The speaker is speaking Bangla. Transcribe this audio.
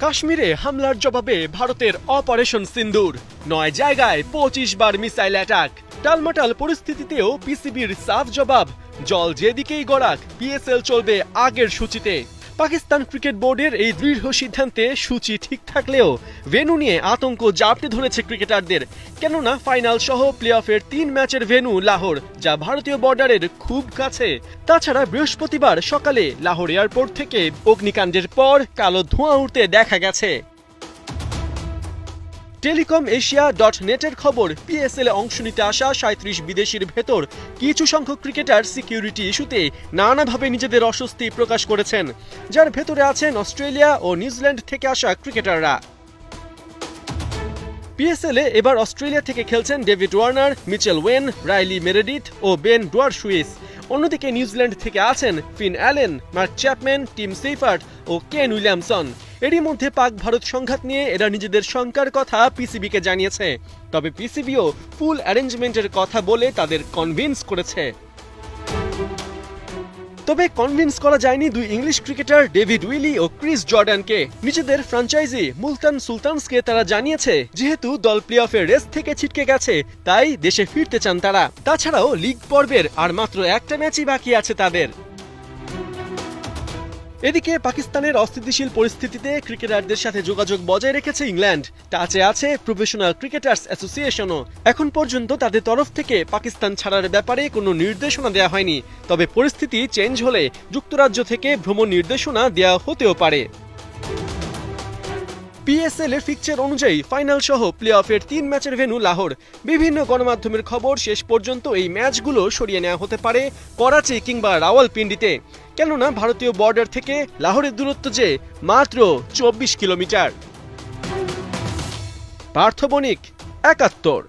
কাশ্মীরে হামলার জবাবে ভারতের অপারেশন সিন্দুর, ৯ জায়গায় ২৫ বার মিসাইল অ্যাটাক। টালমাটাল পরিস্থিতিতেও পিসিবির সাফ জবাব, জল যেদিকেই গড়াক পিএসএল চলবে আগের সূচিতে। পাকিস্তান ক্রিকেট বোর্ডের এই দৃঢ় সিদ্ধান্তে সূচি ঠিক থাকলেও ভেন্যু নিয়ে আতঙ্ক জাপটে ধরেছে ক্রিকেটারদের। কেননা ফাইনাল সহ প্লে অফের ৩ ম্যাচের ভেন্যু লাহোর, যা ভারতীয় বর্ডারের খুব কাছে। তাছাড়া বৃহস্পতিবার সকালে লাহোর এয়ারপোর্ট থেকে অগ্নিকাণ্ডের পর কালো ধোঁয়া উঠতে দেখা গেছে। টেলিকম এশিয়া .নেটের খবর, পিএসএল এ অংশ নিতে আসা ৩৭ বিদেশির ভেতর কিছু সংখ্যক ক্রিকেটার সিকিউরিটি ইস্যুতে নানাভাবে নিজেদের অস্বস্তি প্রকাশ করেছেন, যার ভেতরে আছেন অস্ট্রেলিয়া ও নিউজিল্যান্ড থেকে আসা ক্রিকেটাররা। পিএসএল এ এবার অস্ট্রেলিয়া থেকে খেলছেন David Warner, Mitchell Owen, Riley Meredith ও বেন ডুয়ারশুইস। অন্যদিকে নিউজিল্যান্ড থেকে আছেন Finn Allen, Mark Chapman, Tim Seifert ও কেন উইলিয়ামসন। এরই মধ্যে পাক ভারত সংঘাত নিয়ে এরা নিজেদের শঙ্কার কথা পিসিবিকে জানিয়েছে। তবে পিসিবিও ফুল অ্যারেঞ্জমেন্টের কথা বলে তাদের কনভিন্স করেছে। তবে কনভিন্স করা যায়নি দুই ইংলিশ ক্রিকেটার ডেভিড উইলি ও ক্রিস জর্ডানকে। নিজেদের ফ্র্যাঞ্চাইজি মুলতান সুলতানসকে তারা জানিয়েছে, যেহেতু দল প্লে অফের রেস থেকে ছিটকে গেছে, তাই দেশে ফিরতে চান তারা। তাছাড়াও লিগ পর্বের আর মাত্র একটা ম্যাচই বাকি আছে তাদের। এদিকে পাকিস্তানের অস্থিতিশীল পরিস্থিতিতে ক্রিকেটারদের সাথে যোগাযোগ বজায় রেখেছে ইংল্যান্ড। টাচে আছে প্রফেশনাল ক্রিকেটার্স অ্যাসোসিয়েশনও। এখন পর্যন্ত তাদের তরফ থেকে পাকিস্তান ছাড়ার ব্যাপারে কোনো নির্দেশনা দেওয়া হয়নি। তবে পরিস্থিতি চেঞ্জ হলে যুক্তরাজ্য থেকে ভ্রমণ নির্দেশনা দেওয়া হতেও পারে। পিএসএল এর ফিকচার অনুযায়ী ফাইনাল সহ প্লে অফের ৩ ম্যাচের ভেন্যু লাহোর। বিভিন্ন গণমাধ্যমের খবর, শেষ পর্যন্ত এই ম্যাচগুলো সরিয়ে নেওয়া হতে পারে করাচি কিংবা রাওয়ালপিন্ডিতে। কেননা ভারতীয় বর্ডার থেকে লাহোরের দূরত্ব যে মাত্র ২৪ কিলোমিটার। পার্থ বণিক, ৭১।